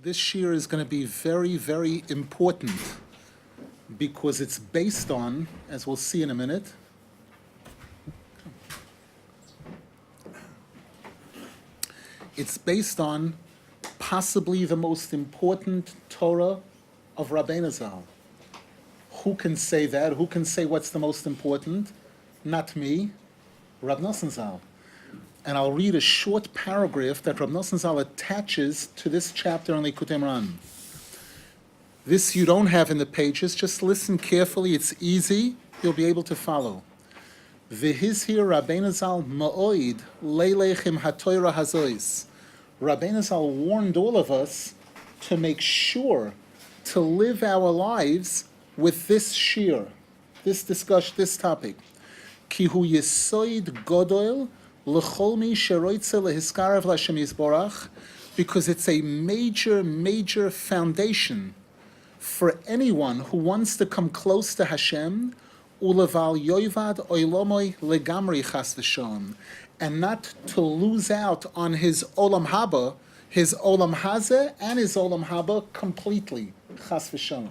This shiur is going to be very, very important because it's based on, as we'll see in a minute, it's based on possibly the most important Torah of Rabbeinu Zal. Who can say that? Who can say what's the most important? Not me, Rab Nasan Zal. And I'll read a short paragraph that Rab Nasan Zal attaches to this chapter on Likutei Moharan. This you don't have in the pages, just listen carefully, it's easy, you'll be able to follow. V'hizhir Rabbeinu Zal ma'oid leilechem ha'Torah hazois. Rabbeinu Zal warned all of us to make sure to live our lives with this shiur, this discussion, this topic. Ki hu yesoid godol l'chol mi sheroitze lehiskarav l'Hashem Yisborach, because it's a major, major foundation for anyone who wants to come close to Hashem, uleval yoivad oilomoy legamri chas v'shon, and not to lose out on his olam haba, his olam hazeh, and his olam haba completely, chas v'shon.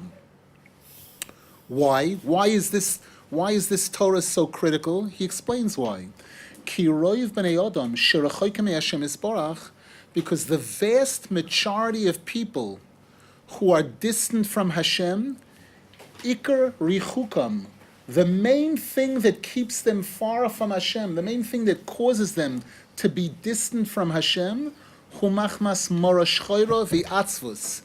Why? Why is this Torah so critical? He explains why. Ki roiv b'nei Adam sherechoykem Hashem Yisborach, because the vast majority of people who are distant from Hashem, ikar richukam, the main thing that keeps them far from Hashem, the main thing that causes them to be distant from Hashem, hu machmas morash choiro v'atzvus,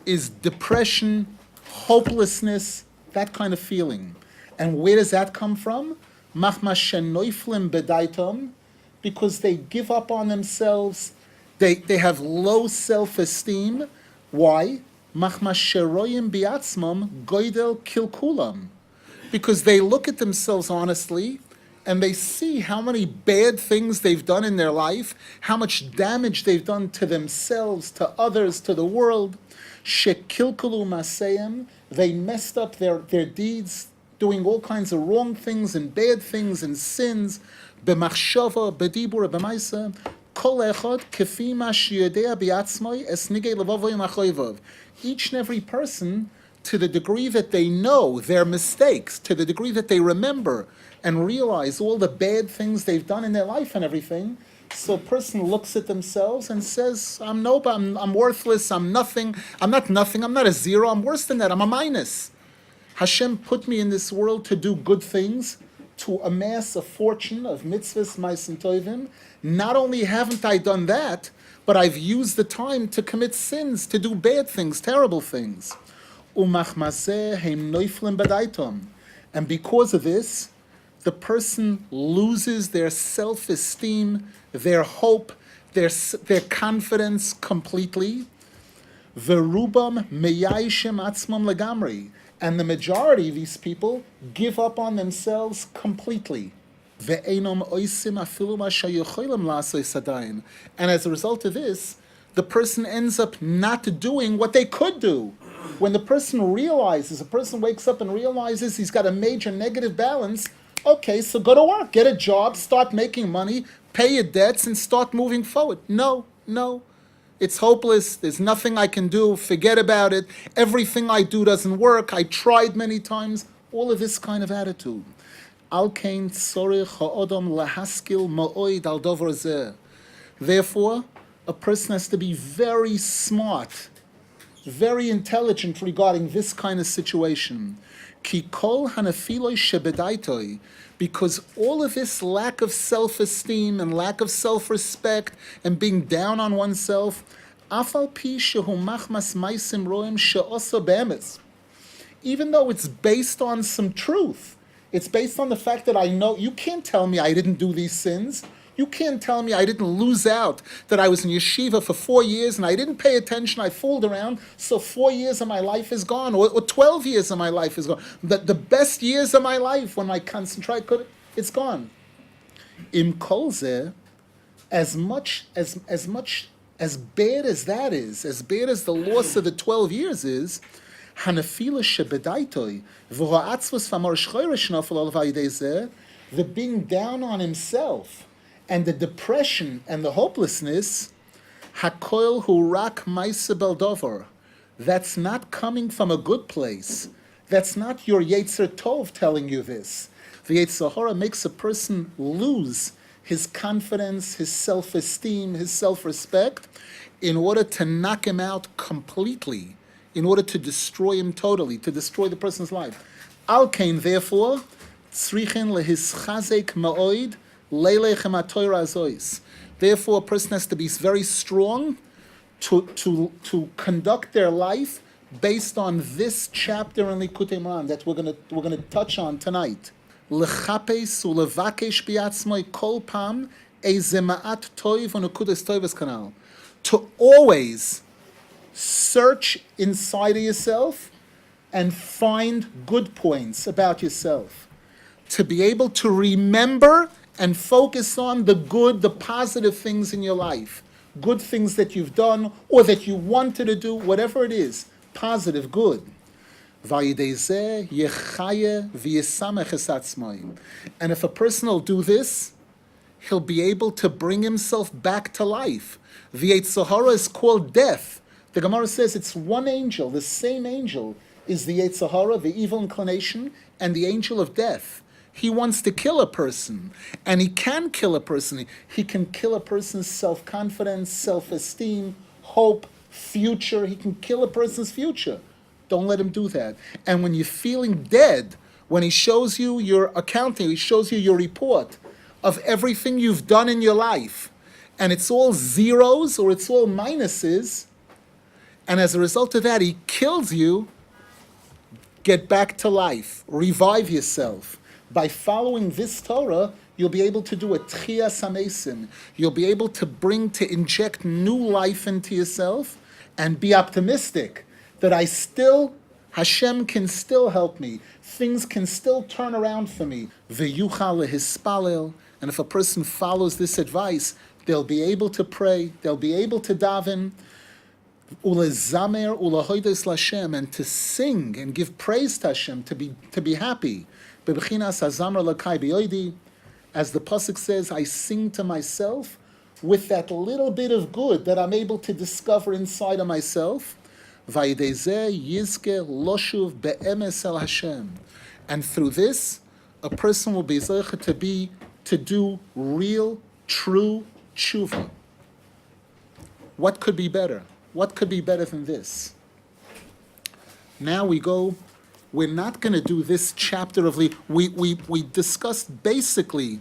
is depression, hopelessness, that kind of feeling. And where does that come from? Machmas shenoiflim bedaitom, because they give up on themselves, they have low self-esteem. Why? Machmas sheroyim biatzmam goydel kilkulam, because they look at themselves honestly and they see how many bad things they've done in their life, how much damage they've done to themselves, to others, to the world. Shekilkulu maseyim, they messed up their deeds, doing all kinds of wrong things and bad things and sins. B'machshava, b'dibur, b'maisa, kol echad kefi ma sheyodea biatzmoi es nigei levavoy machoyvav. Each and every person, to the degree that they know their mistakes, to the degree that they remember and realize all the bad things they've done in their life and everything, so a person looks at themselves and says, I'm worthless, I'm nothing, I'm not nothing, I'm not a zero, I'm worse than that, I'm a minus. Hashem put me in this world to do good things, to amass a fortune of mitzvahs, ma'asim tovim. Not only haven't I done that, but I've used the time to commit sins, to do bad things, terrible things. Umachmaseh heim noiflim badaitom. And because of this, the person loses their self-esteem, their hope, their confidence completely. Verubam meyaishem atzmam legamri. And the majority of these people give up on themselves completely. And as a result of this, the person ends up not doing what they could do. When the person wakes up and realizes he's got a major negative balance, okay, so go to work, get a job, start making money, pay your debts, and start moving forward. No. It's hopeless. There's nothing I can do. Forget about it. Everything I do doesn't work. I tried many times. All of this kind of attitude. Therefore, a person has to be very smart, very intelligent regarding this kind of situation. Because all of this lack of self-esteem and lack of self-respect and being down on oneself, even though it's based on some truth, it's based on the fact that I know, you can't tell me I didn't do these sins. You can't tell me I didn't lose out, that I was in yeshiva for 4 years and I didn't pay attention, I fooled around, so 4 years of my life is gone, or 12 years of my life is gone. The best years of my life, when I concentrate, it's gone. Im kolze, as bad as that is, as bad as the loss of the 12 years is, hanafila shebedaitoi, v'ho'atzvus v'amor shchoyre shnofel al v'ayidei zeh, the being down on himself, and the depression and the hopelessness, Hakoil hu rak ma'aseh beldover. That's not coming from a good place. That's not your Yetzer Tov telling you this. The Yetzer Hara makes a person lose his confidence, his self-esteem, his self-respect, in order to knock him out completely, in order to destroy him totally, to destroy the person's life. Al kain, therefore, tzrichen lehischazek ma'oid leilechem ha'Torah azois. Therefore, a person has to be very strong to conduct their life based on this chapter in Likutei Moharan that we're gonna touch on tonight. L'chapes u'levakesh biatzmoi kol pam eize ma'at toiv u'nekudas toivas kanal. To always search inside of yourself and find good points about yourself. To be able to remember and focus on the good, the positive things in your life. Good things that you've done or that you wanted to do, whatever it is, positive, good. And if a person will do this, he'll be able to bring himself back to life. The Yetzer Hara is called death. The Gemara says it's one angel, the same angel is the Yetzer Hara, the evil inclination, and the angel of death. He wants to kill a person, and he can kill a person. He can kill a person's self-confidence, self-esteem, hope, future. He can kill a person's future. Don't let him do that. And when you're feeling dead, when he shows you your accounting, he shows you your report of everything you've done in your life, and it's all zeros or it's all minuses, and as a result of that, he kills you, get back to life, revive yourself. By following this Torah, you'll be able to do a tchiyas hamesim. You'll be able to inject new life into yourself and be optimistic that Hashem can still help me. Things can still turn around for me. V'yuchal lehispalel. And if a person follows this advice, they'll be able to pray, they'll be able to daven, ulezamer ulahoides l'Hashem, and to sing and give praise to Hashem, to be happy. As the pasuk says, I sing to myself with that little bit of good that I'm able to discover inside of myself. And through this, a person will be zeicha to do real, true tshuva. What could be better? What could be better than this? Now we're not going to do this chapter of we discussed basically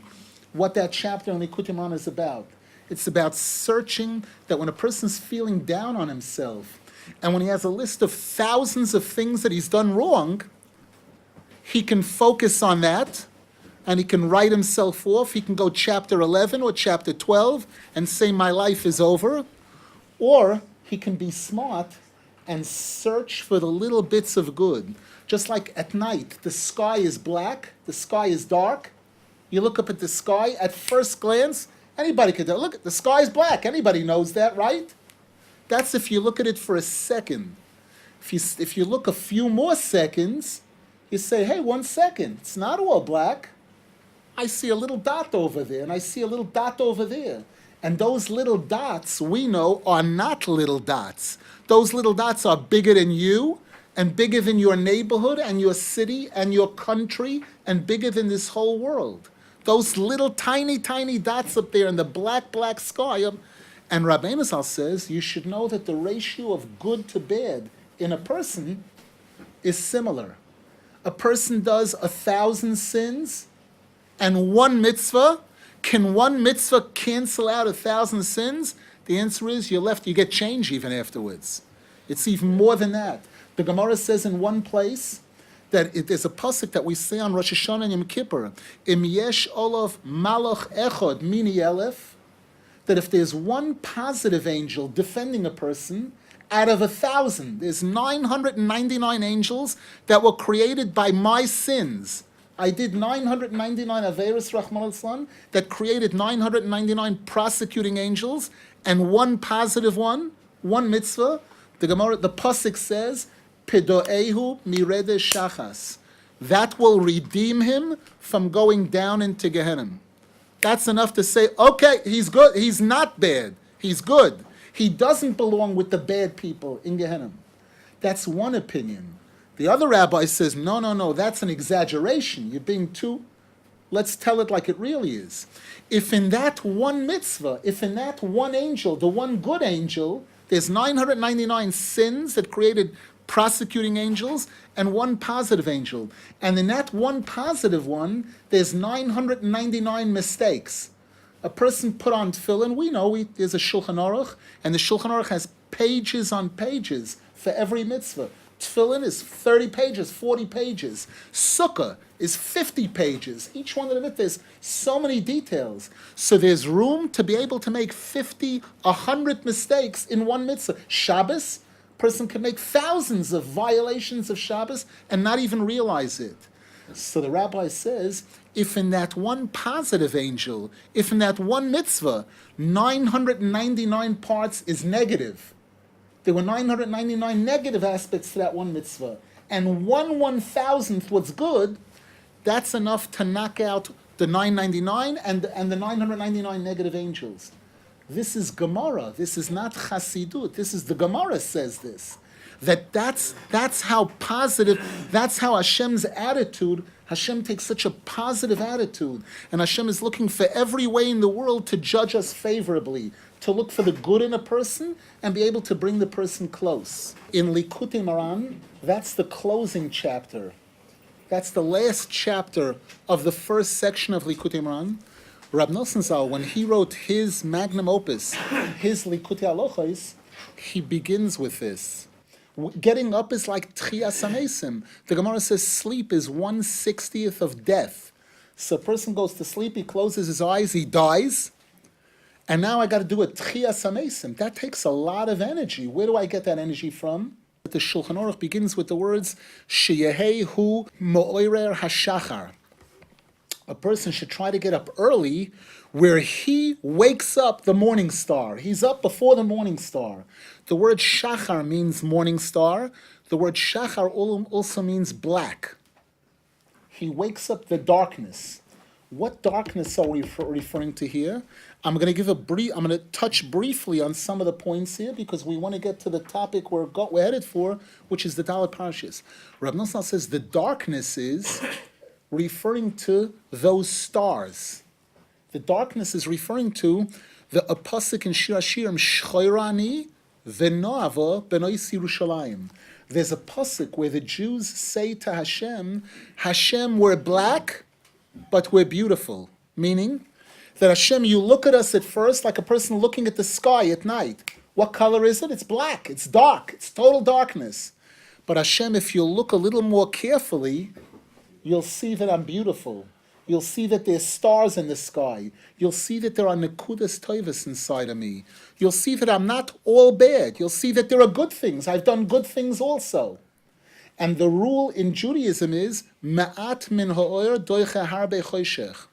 what that chapter in Likutei Moharan is about. It's about searching that when a person's feeling down on himself, and when he has a list of thousands of things that he's done wrong, he can focus on that, and he can write himself off. He can go chapter 11 or chapter 12 and say, my life is over. Or he can be smart and search for the little bits of good. Just like at night, the sky is black, the sky is dark. You look up at the sky, at first glance, anybody could tell. Look, the sky is black. Anybody knows that, right? That's if you look at it for a second. If you look a few more seconds, you say, hey, 1 second, it's not all black. I see a little dot over there, and I see a little dot over there. And those little dots, we know, are not little dots. Those little dots are bigger than you, and bigger than your neighborhood, and your city, and your country, and bigger than this whole world. Those little tiny, tiny dots up there in the black, black sky. And Rabbeinu Zal says, you should know that the ratio of good to bad in a person is similar. A person does 1,000 sins, and 1 mitzvah. Can 1 mitzvah cancel out 1,000 sins? The answer is you get change even afterwards. It's even more than that. The Gemara says in one place that there's a pasuk that we say on Rosh Hashanah and Yom Kippur, Im yesh olav malach echod mini elef, that if there's one positive angel defending a person out of 1,000, there's 999 angels that were created by my sins. I did 999 averos Rahman al-Islam that created 999 prosecuting angels and 1 positive one, 1 mitzvah. The pasuk says, Pedoehu mirede shachas. That will redeem him from going down into Gehenna. That's enough to say, okay, he's good. He's not bad. He's good. He doesn't belong with the bad people in Gehenna. That's one opinion. The other rabbi says, no, that's an exaggeration. You're being too... Let's tell it like it really is. If in that one mitzvah, if in that one angel, the one good angel, there's 999 sins that created prosecuting angels and one positive angel. And in that one positive one, there's 999 mistakes. A person put on tefillin, we know there's a Shulchan Aruch, and the Shulchan Aruch has pages on pages for every mitzvah. Tefillin is 30 pages, 40 pages. Sukkah is 50 pages. Each one of them, there's so many details. So there's room to be able to make 50, 100 mistakes in one mitzvah. Shabbos, person can make thousands of violations of Shabbos and not even realize it. So the rabbi says, if in that one positive angel, if in that one mitzvah, 999 parts is negative, there were 999 negative aspects to that one mitzvah, and 1/1000th was good, that's enough to knock out the 999 and the 999 negative angels. This is Gemara. This is not Chassidut. This is the Gemara says this. That's how positive, that's how Hashem's attitude, Hashem takes such a positive attitude, and Hashem is looking for every way in the world to judge us favorably, to look for the good in a person and be able to bring the person close. In Likutei Moharan, that's the closing chapter. That's the last chapter of the first section of Likutei Moharan. Rab Nosson Zal, when he wrote his magnum opus, his Likutei Halachos, he begins with this. Getting up is like Tchias HaMesim. The Gemara says sleep is 1/60th of death. So a person goes to sleep, he closes his eyes, he dies, and now I got to do a Tchias HaMesim. That takes a lot of energy. Where do I get that energy from? The Shulchan Aruch begins with the words, Sheyehei hu mo'orer hashachar. A person should try to get up early where he wakes up the morning star. He's up before the morning star. The word shachar means morning star. The word shachar also means black. He wakes up the darkness. What darkness are we referring to here? I'm going to touch briefly on some of the points here because we want to get to the topic we're headed for, which is the Dalet parshios. Rab Nosson says the darkness is referring to those stars. The darkness is referring to the pasuk in Shir Hashirim, Shchoirani v'noava b'nois Yerushalayim. There's a pasuk where the Jews say to Hashem, Hashem, we're black, but we're beautiful. Meaning that Hashem, you look at us at first like a person looking at the sky at night. What color is it? It's black, it's dark, it's total darkness. But Hashem, if you look a little more carefully, you'll see that I'm beautiful. You'll see that there's stars in the sky. You'll see that there are nekudas tovas inside of me. You'll see that I'm not all bad. You'll see that there are good things. I've done good things also. And the rule in Judaism is ma'at min ha'or doicha harbe choshech.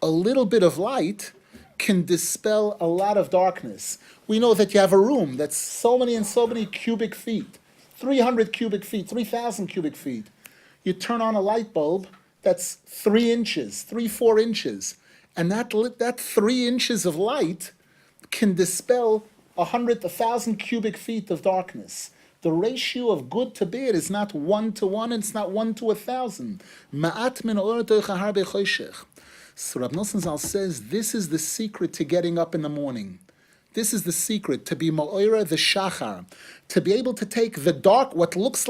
A little bit of light can dispel a lot of darkness. We know that you have a room that's so many and so many cubic feet, 300 cubic feet, 3,000 cubic feet. You turn on a light bulb, that's 3 inches, 4 inches. And that 3 inches of light can dispel 1,000 cubic feet of darkness. The ratio of good to bad is not 1 to 1, it's not 1 to 1,000. Ma'at min or doicha harbe choshech. So Rab Nosson Zal says this is the secret to getting up in the morning. This is the secret, to be ma'oira the shachar, to be able to take the dark, what looks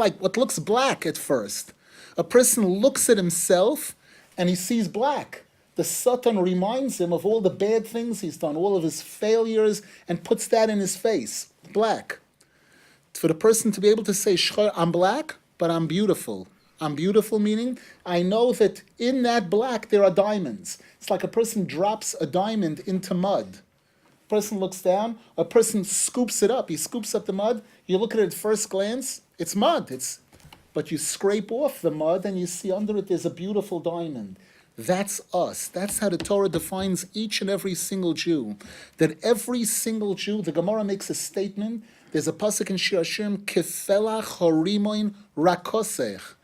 black at first. A person looks at himself and he sees black. The Satan reminds him of all the bad things he's done, all of his failures, and puts that in his face, black. For the person to be able to say, I'm black, but I'm beautiful. I'm beautiful meaning I know that in that black there are diamonds. It's like a person drops a diamond into mud. A person looks down, a person scoops it up. He scoops up the mud. You look at it at first glance, it's mud. But you scrape off the mud and you see under it there's a beautiful diamond. That's us. That's how the Torah defines each and every single Jew. That every single Jew, the Gemara makes a statement. There's a pasuk in Shir Hashirim, Kefelach horimoin rakosech.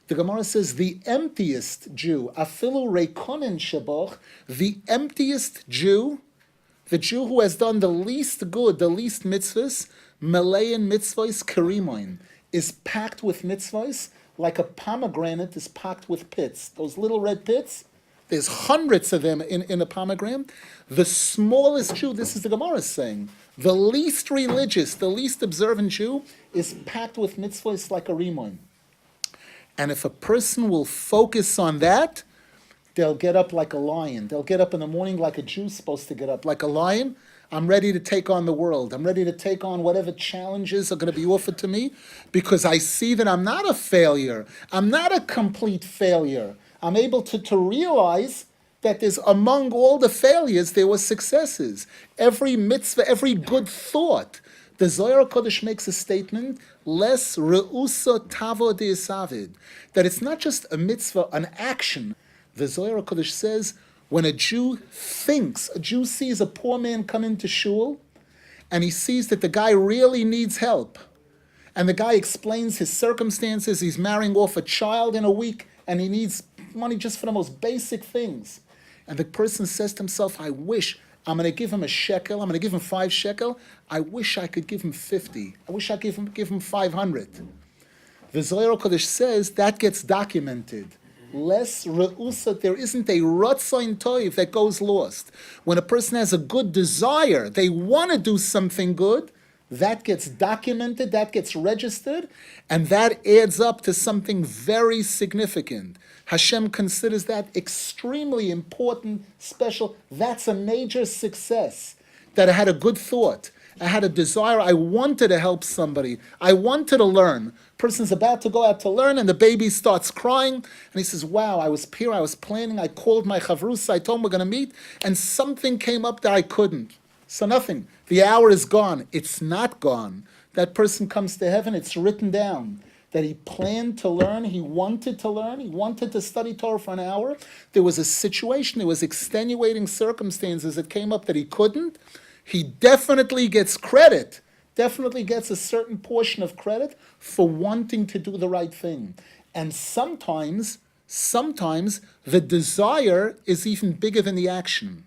The Gemara says the emptiest Jew, afilu reikonin sheboch, the emptiest Jew The Jew who has done the least good, the least mitzvahs, melein mitzvahs kerimoin, is packed with mitzvahs like a pomegranate is packed with pits. Those little red pits, there's hundreds of them in a pomegranate. The smallest Jew, this is the Gemara saying, the least religious, the least observant Jew is packed with mitzvahs like a rimoin. And if a person will focus on that, they'll get up like a lion. They'll get up in the morning like a Jew's supposed to get up, like a lion. I'm ready to take on the world. I'm ready to take on whatever challenges are going to be offered to me because I see that I'm not a failure. I'm not a complete failure. I'm able to realize that there's among all the failures, there were successes. Every mitzvah, every good thought. The Zohar Kodesh makes a statement, Les reusa tavo de'esavid, that it's not just a mitzvah, an action. The Zohar Kodesh says, when a Jew thinks, a Jew sees a poor man come into shul, and he sees that the guy really needs help, and the guy explains his circumstances, he's marrying off a child in a week, and he needs money just for the most basic things. And the person says to himself, I wish, I'm going to give him a shekel, I'm going to give him 5 shekel, I wish I could give him 50, I wish I could give him 500. The Zohar Kodesh says that gets documented. Less re'usa, there isn't a ratzain toiv that goes lost. When a person has a good desire, they want to do something good, that gets documented, that gets registered, and that adds up to something very significant. Hashem considers that extremely important, special. That's a major success, that I had a good thought. I had a desire. I wanted to help somebody. I wanted to learn. Person's about to go out to learn, and the baby starts crying, and he says, wow, I was here, I was planning, I called my chavrus, I told him we're going to meet, and something came up that I couldn't. So nothing. The hour is gone. It's not gone. That person comes to heaven, it's written down that he planned to learn, he wanted to study Torah for an hour. There was a situation, there was extenuating circumstances that came up that he couldn't. He definitely gets credit, definitely gets a certain portion of credit for wanting to do the right thing. And sometimes the desire is even bigger than the action.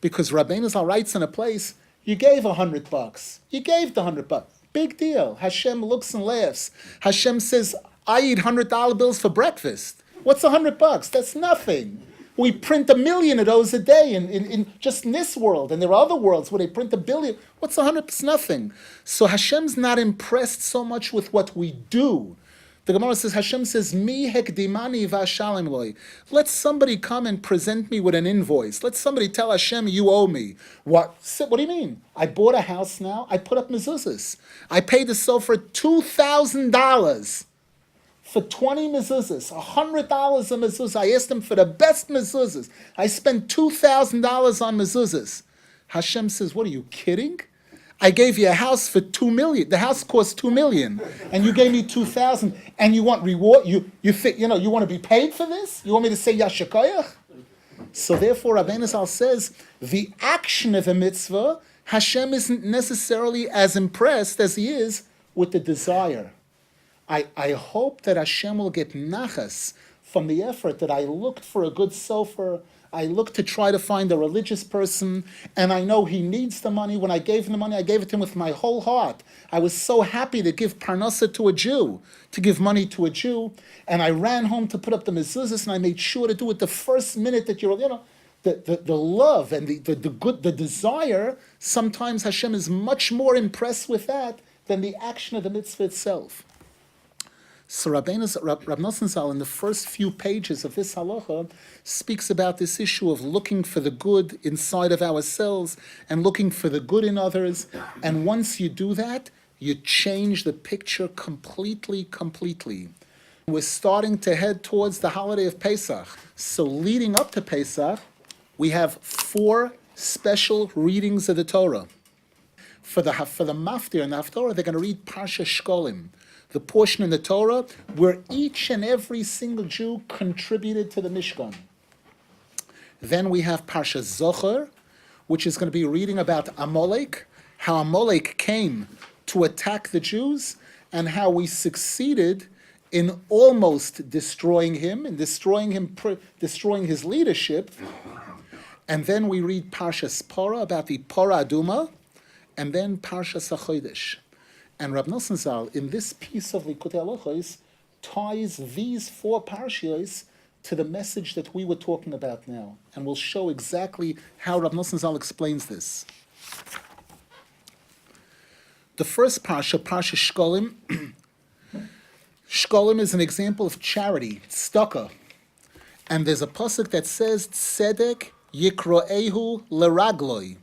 Because Rabbeinu Zal writes in a place, you gave $100. You gave the $100. Big deal. Hashem looks and laughs. Hashem says, I eat $100 bills for breakfast. What's $100? That's nothing. We print 1 million of those a day in just in this world, and there are other worlds where they print 1 billion. What's 100? It's nothing. So Hashem's not impressed so much with what we do. The Gemara says, Hashem says, Mi hekdimani v'ashalem loy. Let somebody come and present me with an invoice. Let somebody tell Hashem, you owe me. What do you mean? I bought a house now. I put up mezuzahs. I paid the sofer $2,000 for 20 mezuzahs, $100 a mezuzah. I asked him for the best mezuzahs. I spent $2,000 on mezuzahs. Hashem says, what are you kidding? I gave you a house for $2 million. The house cost $2 million, and you gave me $2,000. And you want reward? You want to be paid for this? You want me to say Yashikoyach? So therefore, Rabbeinu Zal says the action of a mitzvah, Hashem isn't necessarily as impressed as He is with the desire. I hope that Hashem will get nachas from the effort that I looked for a good sofer. I looked to try to find a religious person, and I know he needs the money. When I gave him the money, I gave it to him with my whole heart. I was so happy to give parnasa to a Jew, to give money to a Jew, and I ran home to put up the mezuzahs, and I made sure to do it the first minute that the love and the desire. Sometimes Hashem is much more impressed with that than the action of the mitzvah itself. So Rab Nasan Zal, in the first few pages of this halacha, speaks about this issue of looking for the good inside of ourselves and looking for the good in others. And once you do that, you change the picture completely. We're starting to head towards the holiday of Pesach. So leading up to Pesach, we have 4 special readings of the Torah. For the maftir and the haftorah, they're going to read Parsha Shkolim, the portion in the Torah where each and every single Jew contributed to the Mishkan. Then we have Parsha Zocher, which is going to be reading about Amalek, how Amalek came to attack the Jews, and how we succeeded in almost destroying him, destroying his leadership. And then we read Parshas Porah about the Paraduma, and then Parshas HaChodesh. And Rab Nosson Zal, in this piece of Likutei Halachos, ties these 4 parshios to the message that we were talking about now. And we'll show exactly how Rab Nosson Zal explains this. The first parsha, Parsha Shkolim, Shkolim is an example of charity, tzedakah. And there's a pasuk that says, Tzedek yikroehu leragloi.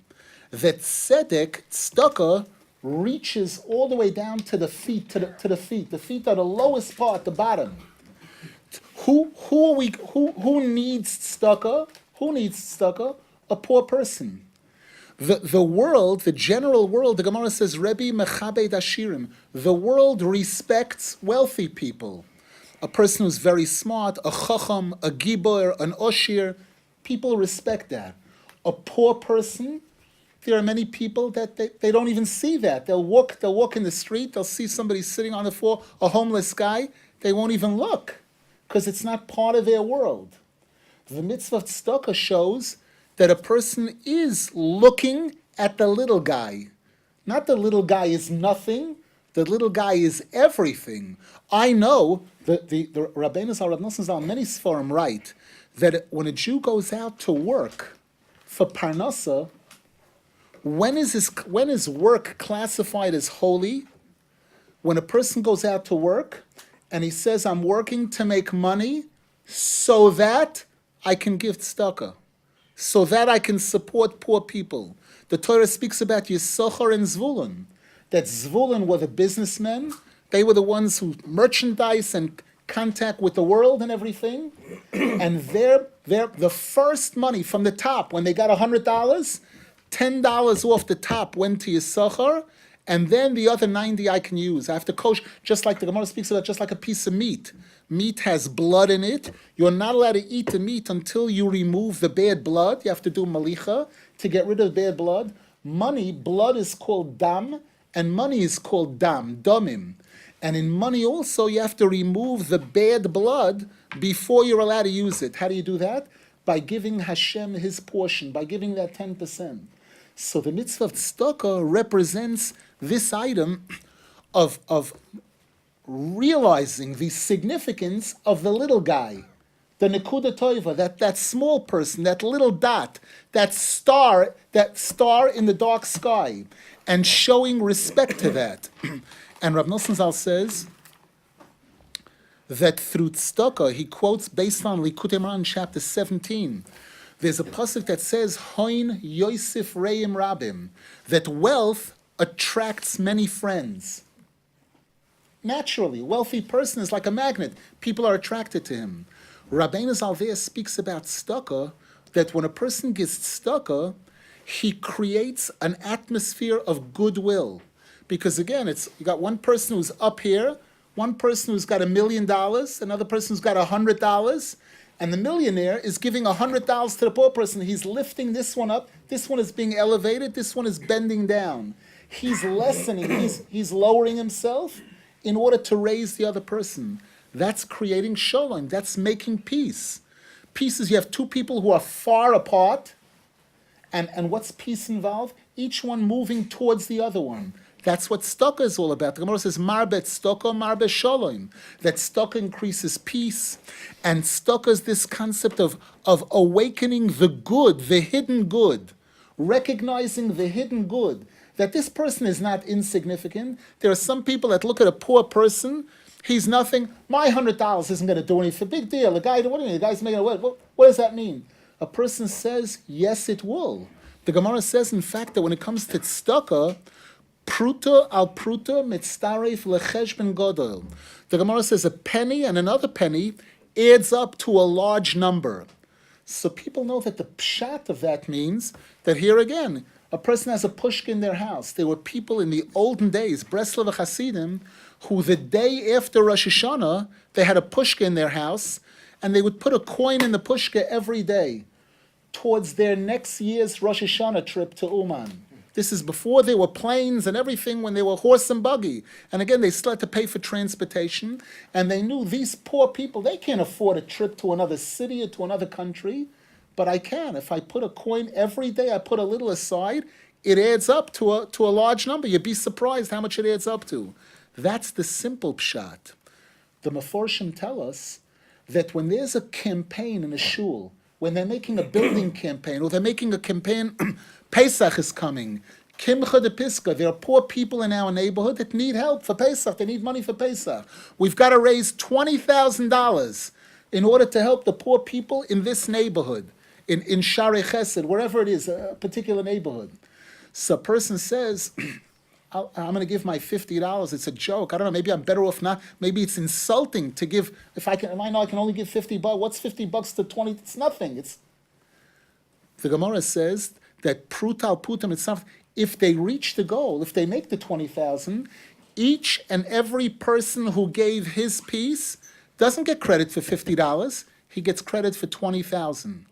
That tzedek, tzedakah, reaches all the way down to the feet, to the feet. The feet are the lowest part, the bottom. Who needs tzedakah? Who needs tzedakah? A poor person. The world, the general world, the Gemara says, Rebbe mechabed ashirim. The world respects wealthy people. A person who's very smart, a chacham, a gibor, an oshir, people respect that. A poor person, there are many people that they don't even see that. They'll walk in the street, they'll see somebody sitting on the floor, a homeless guy, they won't even look, because it's not part of their world. The mitzvah of tzedakah shows that a person is looking at the little guy. Not the little guy is nothing, the little guy is everything. I know that the Rabbeinu Zal, Rab Nosson Zal, many Sforim write that when a Jew goes out to work for parnasa, when is work classified as holy? When a person goes out to work and he says, I'm working to make money so that I can give tzedakah, so that I can support poor people. The Torah speaks about Yisachar and Zvulun, that Zvulun were the businessmen, they were the ones who merchandise and contact with the world and everything, and the first money from the top, when they got $100, $10 off the top went to Yisachar, and then the other 90 I can use. I have to kosher, just like the Gemara speaks about, just like a piece of meat. Meat has blood in it. You're not allowed to eat the meat until you remove the bad blood. You have to do malicha to get rid of bad blood. Money, blood is called dam, and money is called dam, domim. And in money also, you have to remove the bad blood before you're allowed to use it. How do you do that? By giving Hashem his portion, by giving that 10%. So the mitzvah of tzedakah represents this item of realizing the significance of the little guy, the nekuda toiva, that small person, that little dot, that star in the dark sky, and showing respect to that. And Rab Nosson Zal says that through tzedakah, he quotes based on Likutei Moharan chapter 17. There's a pasuk that says, Hoin Yosef Reim Rabim, that wealth attracts many friends. Naturally, a wealthy person is like a magnet. People are attracted to him. Rabbeinu Zal there speaks about tzedakah, that when a person gives tzedakah, he creates an atmosphere of goodwill. Because again, you got one person who's up here, one person who's got $1 million, another person who's got $100, and the millionaire is giving $100 to the poor person. He's lifting this one up, this one is being elevated, this one is bending down. He's lessening, he's lowering himself in order to raise the other person. That's creating shalom, that's making peace. Peace is you have two people who are far apart, and what's peace involved? Each one moving towards the other one. That's what tzedakah is all about. The Gemara says, Marbet tzedakah, marbet shalom. That tzedakah increases peace. And tzedakah is this concept of awakening the good, the hidden good. Recognizing the hidden good. That this person is not insignificant. There are some people that look at a poor person, he's nothing. My $100 isn't going to do anything. Big deal. The guy, what do you mean? The guy's making a what does that mean? A person says, yes, it will. The Gemara says, in fact, that when it comes to tzedakah, pruta al pruta mitztaref lecheshben godol. The Gemara says a penny and another penny adds up to a large number. So people know that the pshat of that means that here again, a person has a pushka in their house. There were people in the olden days, Breslov Hasidim, who the day after Rosh Hashanah, they had a pushka in their house, and they would put a coin in the pushka every day towards their next year's Rosh Hashanah trip to Uman. This is before there were planes and everything, when they were horse and buggy. And again, they still had to pay for transportation, and they knew these poor people, they can't afford a trip to another city or to another country, but I can. If I put a coin every day, I put a little aside, it adds up to a large number. You'd be surprised how much it adds up to. That's the simple pshat. The Meforshim tell us that when there's a campaign in a shul, when they're making a building campaign, or they're making a campaign, Pesach is coming, Kimcha de Piska, there are poor people in our neighborhood that need help for Pesach, they need money for Pesach. We've got to raise $20,000 in order to help the poor people in this neighborhood, in shaarei chesed, wherever it is, a particular neighborhood. So a person says, I'm going to give my $50. It's a joke. I don't know. Maybe I'm better off not. Maybe it's insulting to give. If I know I can only give $50. What's $50 to 20? It's nothing. The Gemara says that prutal putam. It's not. If they reach the goal, if they make the 20,000, each and every person who gave his piece doesn't get credit for $50. He gets credit for 20,000,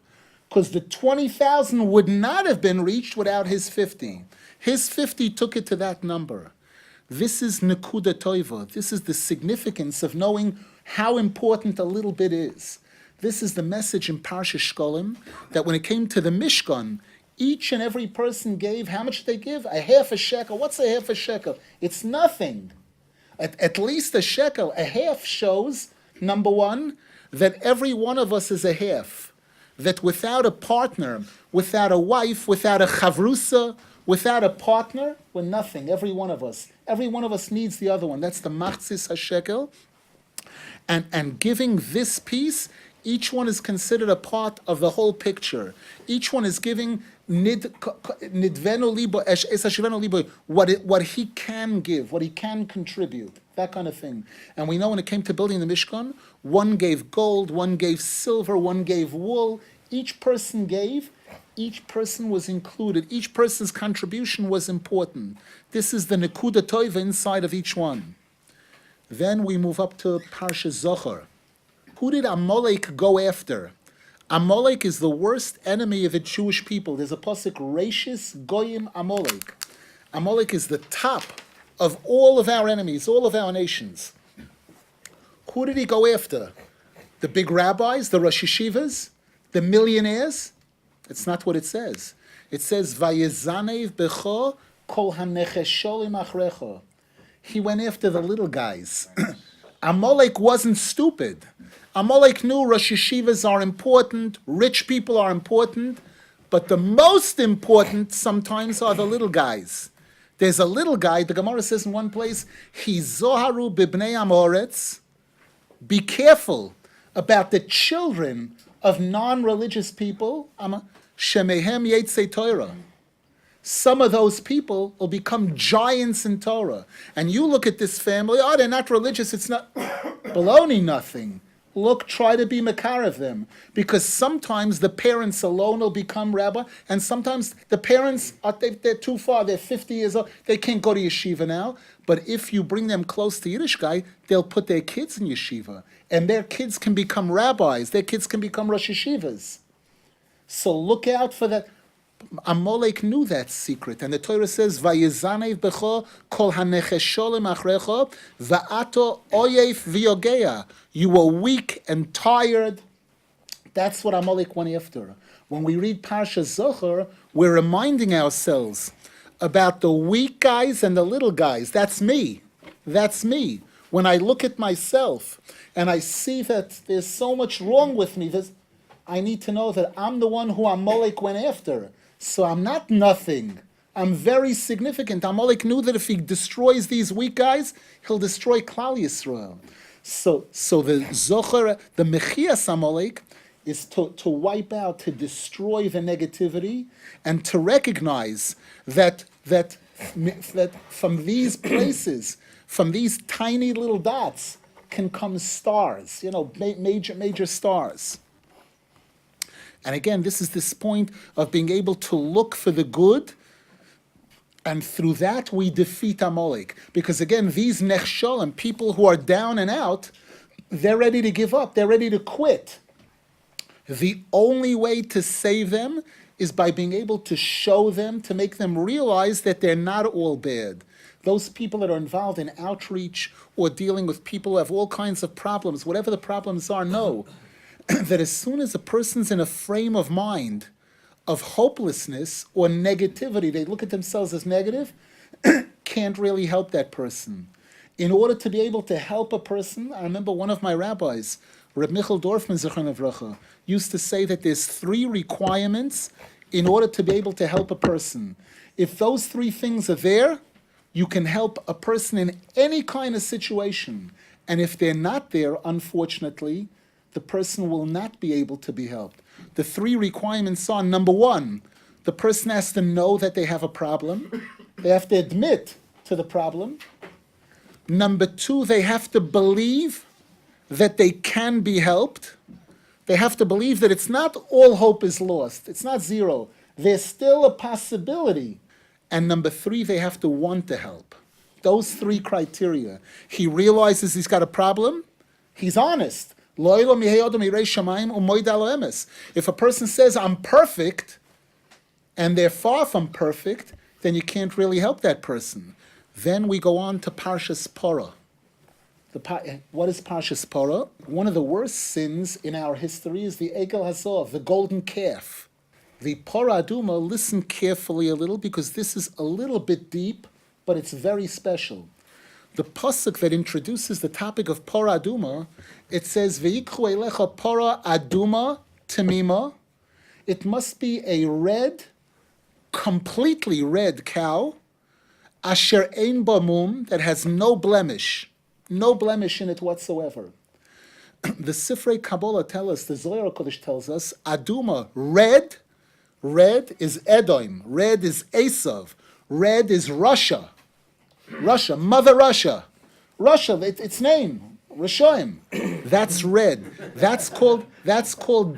because the 20,000 would not have been reached without his 50. His 50 took it to that number. This is nekuda toiva. This is the significance of knowing how important a little bit is. This is the message in Parsha Shkolim, that when it came to the Mishkan, each and every person gave, how much did they give? A half a shekel. What's a half a shekel? It's nothing. At least a shekel. A half shows, number one, that every one of us is a half. That without a partner, without a wife, without a chavrusa, without a partner, we're nothing. Every one of us. Every one of us needs the other one. That's the machzis hashekel. And giving this piece, each one is considered a part of the whole picture. Each one is giving nidvenu libo, esashivenu libo, what he can give, what he can contribute, that kind of thing. And we know when it came to building the Mishkan, one gave gold, one gave silver, one gave wool. Each person gave. Each person was included. Each person's contribution was important. This is the nekuda toiva inside of each one. Then we move up to Parsha Zohar. Who did Amalek go after? Amalek is the worst enemy of the Jewish people. There's a pasuk, Reishis Goyim Amalek. Amalek is the top of all of our enemies, all of our nations. Who did he go after? The big rabbis, the Rosh Yeshivas, the millionaires? It's not what it says. It says, Vayezanev becho kol hanechesholim achrecho. He went after the little guys. Amalek wasn't stupid. Amalek knew Rosh Yeshivas are important, rich people are important, but the most important sometimes are the little guys. There's a little guy, the Gemara says in one place, Hizoharu bibnei amoretz. Be careful about the children of non-religious people. Shemehem Yetzei Torah. Some of those people will become giants in Torah. And you look at this family, they're not religious, it's not baloney, nothing. Look, try to be makar of them. Because sometimes the parents alone will become rabbi, and sometimes the parents, they're too far, they're 50 years old, they can't go to yeshiva now. But if you bring them close to Yiddishkeit, they'll put their kids in yeshiva. And their kids can become rabbis, their kids can become Rosh Yeshivas. So look out for that. Amalek knew that secret, and the Torah says, "Vayezanev becho kol hanechesholim achrecho va'ato oyef v'yogea." You were weak and tired. That's what Amalek went after. When we read Parsha Zohar, we're reminding ourselves about the weak guys and the little guys. That's me. That's me. When I look at myself and I see that there's so much wrong with me, I need to know that I'm the one who Amalek went after. So I'm not nothing. I'm very significant. Amalek knew that if he destroys these weak guys, he'll destroy Klal Yisrael. So the Zohar, the Mechias Amalek, is to wipe out, to destroy the negativity, and to recognize that from these places, from these tiny little dots, can come stars, major stars. And again, this is this point of being able to look for the good, and through that we defeat Amalek. Because again, these nechsholim, people who are down and out, they're ready to give up, they're ready to quit. The only way to save them is by being able to show them, to make them realize that they're not all bad. Those people that are involved in outreach or dealing with people who have all kinds of problems, whatever the problems are, know that as soon as a person's in a frame of mind of hopelessness or negativity, they look at themselves as negative, can't really help that person. In order to be able to help a person, I remember one of my rabbis, Reb Michal Dorfman Zichron Avracha, used to say that there's 3 requirements in order to be able to help a person. If those 3 things are there, you can help a person in any kind of situation. And if they're not there, unfortunately, the person will not be able to be helped. The 3 requirements are, number 1, the person has to know that they have a problem. They have to admit to the problem. Number 2, they have to believe that they can be helped. They have to believe that it's not all hope is lost. It's not zero. There's still a possibility. And number 3, they have to want to help. Those 3 criteria. He realizes he's got a problem. He's honest. If a person says, I'm perfect, and they're far from perfect, then you can't really help that person. Then we go on to Parshas Porah. What is Parshas Porah? One of the worst sins in our history is the Egel Hazov, the golden calf. The Paraduma, listen carefully a little, because this is a little bit deep, but it's very special. The pasuk that introduces the topic of Paraduma, it says, V'yikchu elecha Para Aduma Temima. It must be a red, completely red cow, asher ein ba mum, that has no blemish in it whatsoever. The Sifrei Kabbalah tell us, the Zohar Kodesh tells us, Aduma, red is Edom, red is Esav, red is Russia, Mother Russia, its name, Rishoim. That's red. That's called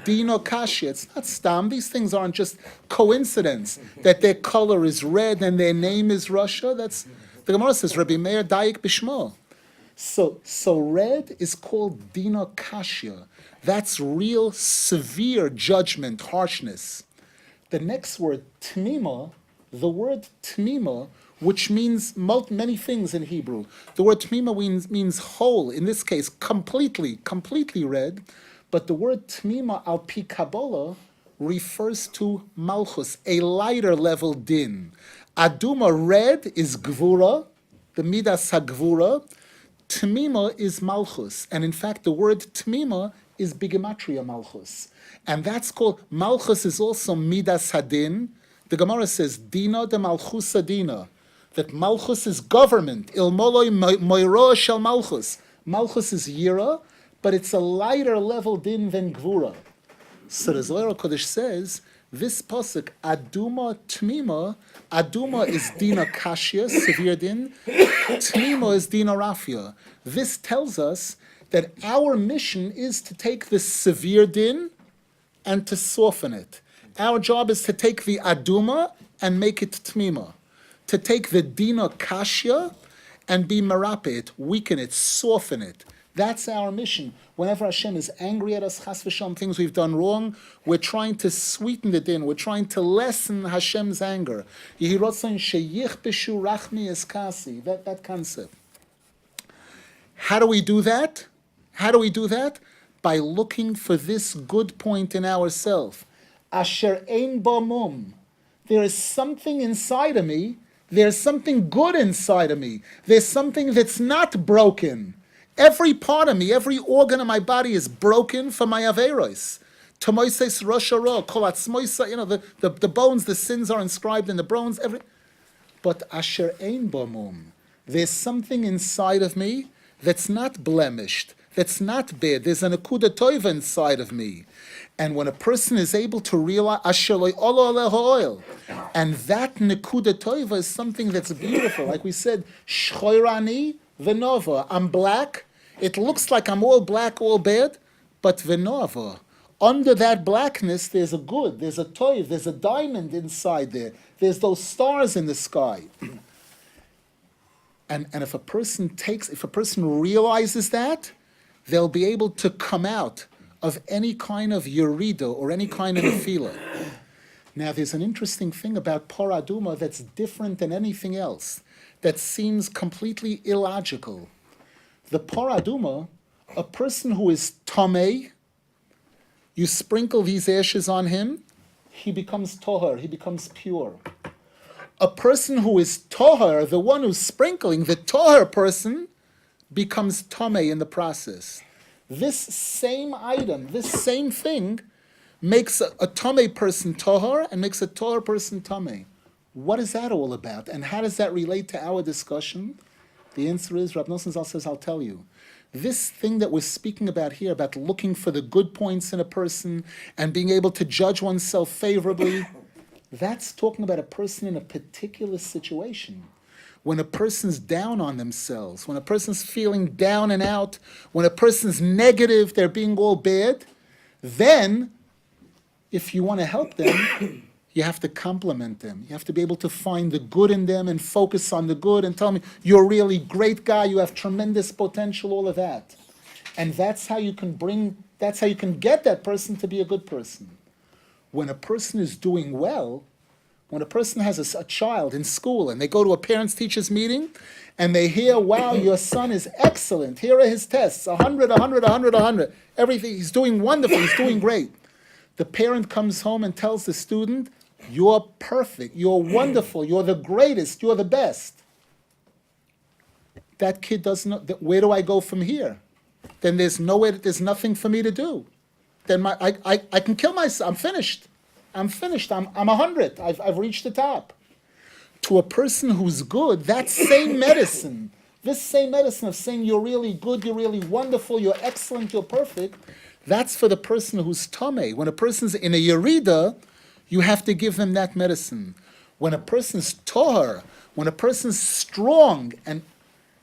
Dino Kashya. It's not Stam. These things aren't just coincidence that their color is red and their name is Russia. That's the Gemara says, Rabbi Meir Daik Bishmo. So red is called Dino Kashya. That's real severe judgment, harshness. The next word, Tmima, the word Tmima, which means many things in Hebrew. The word Tmima means whole, in this case, completely red, but the word Tmima al pi Kabbalah refers to Malchus, a lighter level din. Aduma, red, is Gvura, the Midas HaGvura. Tmima is Malchus, and in fact the word Tmima is Bigematria Malchus. And that's called, Malchus is also Midas Hadin. The Gemara says, Dina de Malchus Adina, that Malchus is government. Il moloi moiro shel Malchus. Malchus is Yira, but it's a lighter level din than Gvura. So the Zohar Kodesh says, this pasuk, Aduma Tmima, Aduma is Dina Kashya, severe din, Tmima is Dina Rafia. This tells us that our mission is to take the severe din and to soften it. Our job is to take the Aduma and make it Tmima. To take the Dina Kashya and be Merape, weaken it, soften it. That's our mission. Whenever Hashem is angry at us, chas v'shalom, things we've done wrong, we're trying to sweeten the din. We're trying to lessen Hashem's anger. That concept. How do we do that? By looking for this good point in ourselves. Asher ein ba mum. There is something inside of me. There's something good inside of me. There's something that's not broken. Every part of me, every organ of my body is broken for my averos. Tomoises rosh hara, kol atzmoisa, the bones, the sins are inscribed in the bones. But asher ein ba mum. There's something inside of me that's not blemished, that's not bad. There's an akuda toiva inside of me. And when a person is able to realize, asher lo olo ale ha'oil, and that nekuda toiva is something that's beautiful. Like we said, shchoirani v'nova. I'm black. It looks like I'm all black, all bad, but v'nova. Under that blackness, there's a good, there's a toiv, there's a diamond inside there. There's those stars in the sky. And if a person realizes that, they'll be able to come out of any kind of yurida or any kind of nefila. Now, there's an interesting thing about Paraduma that's different than anything else, that seems completely illogical. The Paraduma, a person who is tamei, You sprinkle these ashes on him, he becomes tohar, he becomes pure. A person who is tohar, the one who's sprinkling, the tohar person, becomes tamei in the process. This same item, this same thing, makes a tamei person tohar and makes a tohar person tamei. What is that all about? And how does that relate to our discussion? The answer is, Rav Nosson Zal says, I'll tell you. This thing that we're speaking about here, about looking for the good points in a person and being able to judge oneself favorably, that's talking about a person in a particular situation. When a person's down on themselves, when a person's feeling down and out, when a person's negative, they're being all bad, then if you want to help them, you have to compliment them. You have to be able to find the good in them and focus on the good and tell me, you're a really great guy, you have tremendous potential, all of that. And that's how you can get that person to be a good person. When a person is doing well, when a person has a child in school and they go to a parents-teachers meeting and they hear, wow, your son is excellent, here are his tests, 100, 100, 100, 100, everything, he's doing wonderful, he's doing great. The parent comes home and tells the student, you're perfect, you're wonderful, you're the greatest, you're the best. That kid doesn't know, where do I go from here? Then there's nothing for me to do. Then I can kill myself, I'm finished, I'm 100, I've reached the top. To a person who's good, that same medicine, this same medicine of saying you're really good, you're really wonderful, you're excellent, you're perfect, that's for the person who's tamei. When a person's in a yerida, you have to give them that medicine. When a person's tohar, when a person's strong, and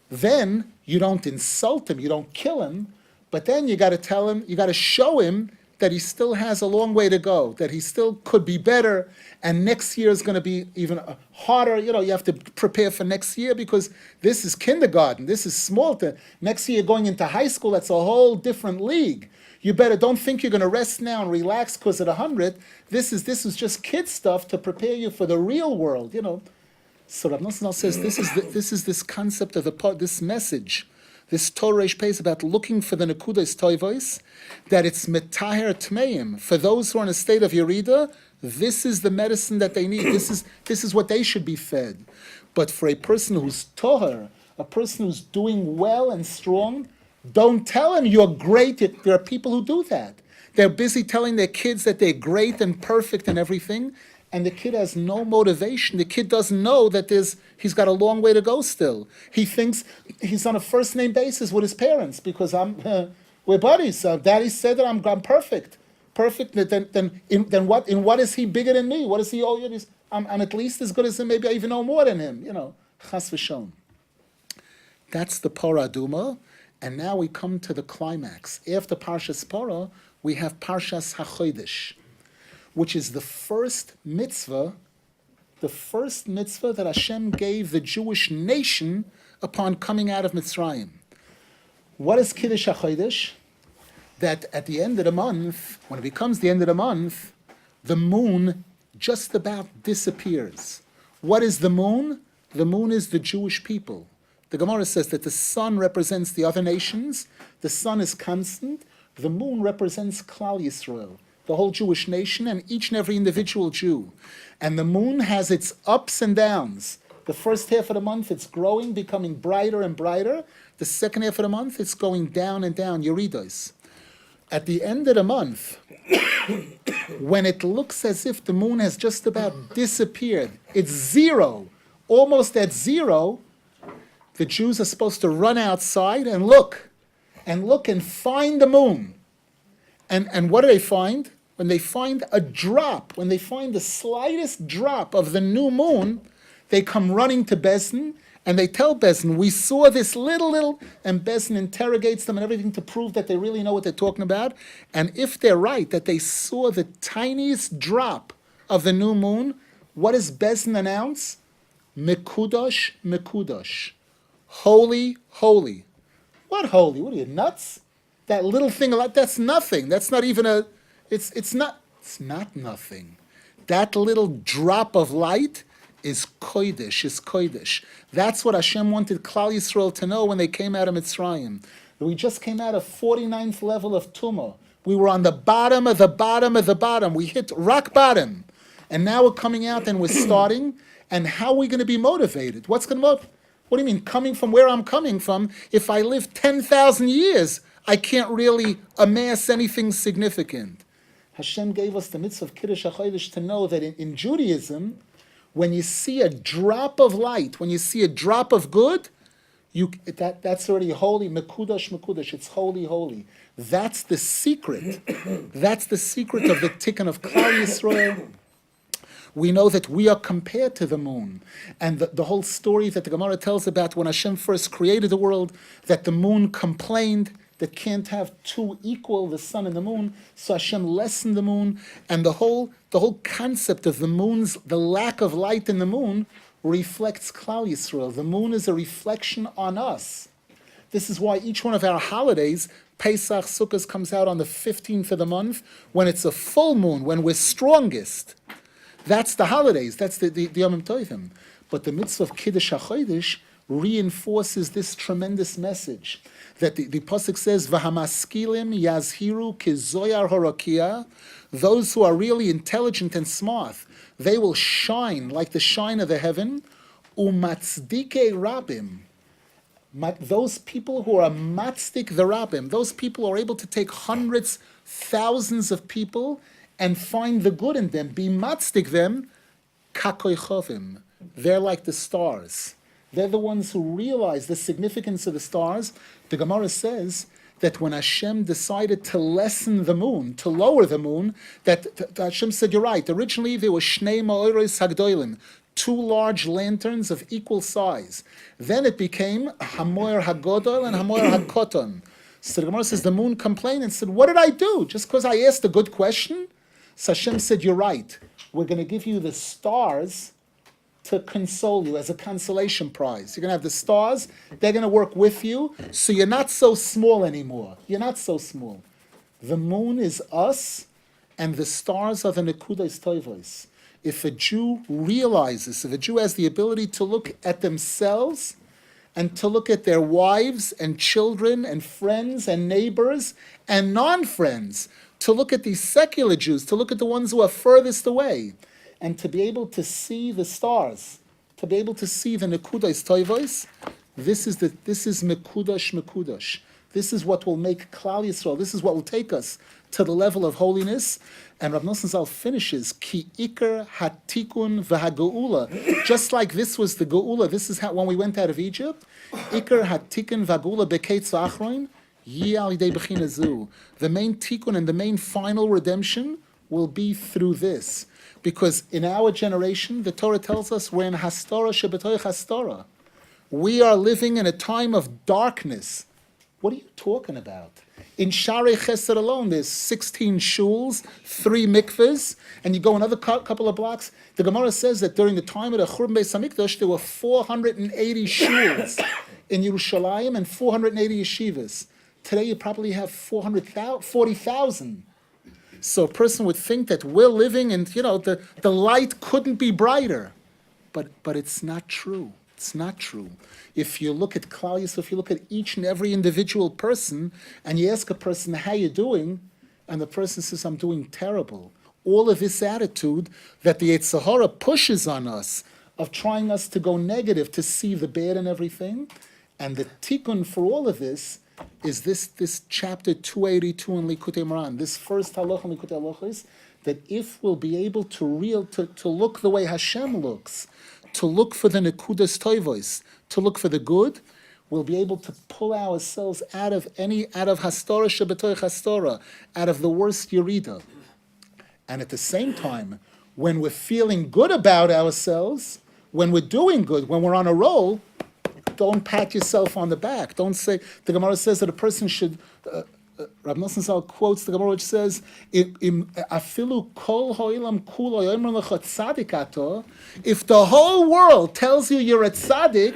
then you don't insult him, you don't kill him, but then you got to tell him, you got to show him that he still has a long way to go, that he still could be better, and next year is going to be even harder. You have to prepare for next year because this is kindergarten, this is small. Next year you're going into high school, that's a whole different league. You better don't think you're going to rest now and relax because at 100, this is just kid stuff to prepare you for the real world. So Rav Nosson says this is this concept of this message. This Torah is about looking for the nekudas toivos, that it's metaher tmeim. For those who are in a state of yerida, this is the medicine that they need. This is what they should be fed. But for a person who's tohar, a person who's doing well and strong, don't tell him you're great. There are people who do that. They're busy telling their kids that they're great and perfect and everything, and the kid has no motivation. The kid doesn't know that he's got a long way to go still. He thinks he's on a first-name basis with his parents because we're buddies. Daddy said that I'm perfect. Perfect. Then what? In what is he bigger than me? What is he? I'm at least as good as him. Maybe I even know more than him. Chas v'shon. That's the Paraduma. And now we come to the climax. After Parshas Parah, we have Parshas HaChodesh, which is the first mitzvah that Hashem gave the Jewish nation upon coming out of Mitzrayim. What is Kiddush HaChodesh? That at the end of the month, when it becomes the end of the month, the moon just about disappears. What is the moon? The moon is the Jewish people. The Gemara says that the sun represents the other nations, the sun is constant, the moon represents Klal Yisrael, the whole Jewish nation and each and every individual Jew. And the moon has its ups and downs. The first half of the month it's growing, becoming brighter and brighter. The second half of the month it's going down and down, yeridos. At the end of the month, when it looks as if the moon has just about disappeared, it's zero, almost at zero, the Jews are supposed to run outside and look and find the moon. And what do they find? When they find a drop, when they find the slightest drop of the new moon, they come running to Bezdin and they tell Bezdin, we saw this little, and Bezdin interrogates them and everything to prove that they really know what they're talking about. And if they're right, that they saw the tiniest drop of the new moon, what does Bezdin announce? Mekudosh, mekudosh. Holy, holy. What holy? What are you, nuts? That little thing, that's nothing. That's not even it's not nothing. That little drop of light is kodesh, That's what Hashem wanted Klal Yisrael to know when they came out of Mitzrayim. We just came out of 49th level of Tumah. We were on the bottom of the bottom of the bottom. We hit rock bottom. And now we're coming out and we're starting. And how are we going to be motivated? What's going to motivate? What do you mean, coming from where I'm coming from? If I live 10,000 years, I can't really amass anything significant. Hashem gave us the mitzvah of Kiddush HaChodesh to know that in Judaism, when you see a drop of light, when you see a drop of good, that's already holy, mekudash, mekudash, it's holy, holy. That's the secret. That's the secret of the tikkun of Klal Yisrael. We know that we are compared to the moon. And the whole story that the Gemara tells about when Hashem first created the world, that the moon complained that can't have two equal, the sun and the moon, so Hashem lessened the moon, and the whole concept of the lack of light in the moon reflects Klal Yisrael. The moon is a reflection on us. This is why each one of our holidays, Pesach, Sukkot, comes out on the 15th of the month, when it's a full moon, when we're strongest. That's the holidays, that's the Yomim Tovim. But the mitzvah of Kiddush HaChodesh reinforces this tremendous message. That the pasuk says, "V'hamaskilim yazhiru kizoyar horokia." Those who are really intelligent and smart, they will shine like the shine of the heaven. Umatzdike rabim. Those people who are matzdik the rabim, those people are able to take hundreds, thousands of people and find the good in them, be matzdik them, kakoichovim. They're like the stars. They're the ones who realize the significance of the stars. The Gemara says that when Hashem decided to lessen the moon, to lower the moon, that Hashem said, you're right, originally there were shnei ma'oros hagdolim, two large lanterns of equal size. Then it became hamoyer hagodol and hamoyer hakoton. So the Gemara says the moon complained and said, what did I do? Just because I asked a good question? So Hashem said, you're right. We're going to give you the stars to console you as a consolation prize. You're going to have the stars. They're going to work with you. So you're not so small anymore. You're not so small. The moon is us, and the stars are the nekudas tovos. If a Jew realizes, if a Jew has the ability to look at themselves and to look at their wives and children and friends and neighbors and non-friends, to look at these secular Jews, to look at the ones who are furthest away, and to be able to see the stars, to be able to see the nekudas tovos, this is mekudash. This is what will make Klal Yisrael. This is what will take us to the level of holiness. And Rav Nasan Zal finishes ki iker hatikun v'hageula. Just like this was the geula. This is how when we went out of Egypt. Iker hatikun v'hageula beketz v'achroin yi al yidei bechina zu. The main tikun and the main final redemption will be through this. Because in our generation, the Torah tells us we're in hastara shebetoich hastara. We are living in a time of darkness. What are you talking about? In Shaarei Chesed alone, there's 16 shuls, 3 mikvahs, and you go another couple of blocks. The Gemara says that during the time of the Churban Beis Hamikdash, there were 480 shuls in Yerushalayim and 480 yeshivas. Today, you probably have 40,000. So a person would think that we're living and, the light couldn't be brighter. But it's not true. It's not true. If you look at Klal Yisrael, if you look at each and every individual person, and you ask a person, how you doing? And the person says, I'm doing terrible. All of this attitude that the Yetzer Hara pushes on us, of trying us to go negative, to see the bad in everything. And the tikkun for all of this is this chapter 282 in Likutei Moharan, this first halacha in Likutei Halachos, that if we'll be able to look the way Hashem looks, to look for the nekudas tovos, to look for the good, we'll be able to pull ourselves out of hastara shebetoich hastara, out of the worst yerida. And at the same time, when we're feeling good about ourselves, when we're doing good, when we're on a roll, don't pat yourself on the back. Don't say, the Gemara says that a person should, Rav Nasan Zal quotes the Gemara which says, "Afilu kol ha'olam kulo yomer lecha tzadik ato." If the whole world tells you you're a tzaddik,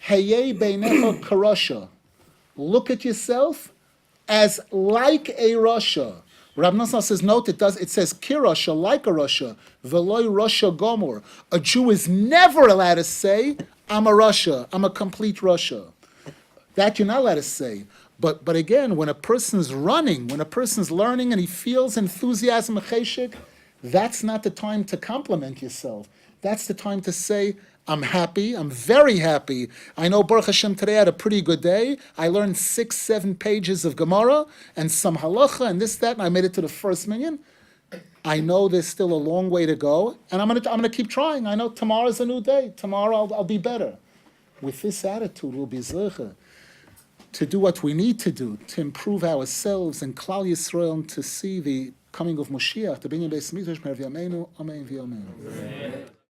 heyei beinecha karasha. Look at yourself as like a rasha. Rav Nasan says, note, it says kirasha, like a rasha, veloy rasha gomor. A Jew is never allowed to say, I'm a rasha, I'm a complete rasha. That you're not allowed to say. But again, when a person's running, when a person's learning and he feels enthusiasm, cheshik, that's not the time to compliment yourself. That's the time to say, I'm happy, I'm very happy. I know Baruch Hashem today I had a pretty good day. I learned 6-7 pages of Gemara and some halacha and this, that, and I made it to the first minyan. I know there's still a long way to go, and I'm gonna keep trying. I know tomorrow's a new day. Tomorrow I'll be better. With this attitude, we'll be zeicha to do what we need to do to improve ourselves and Klal Yisrael and to see the coming of Moshiach, the Binyan Beis Mikdash, Amen v'Amen.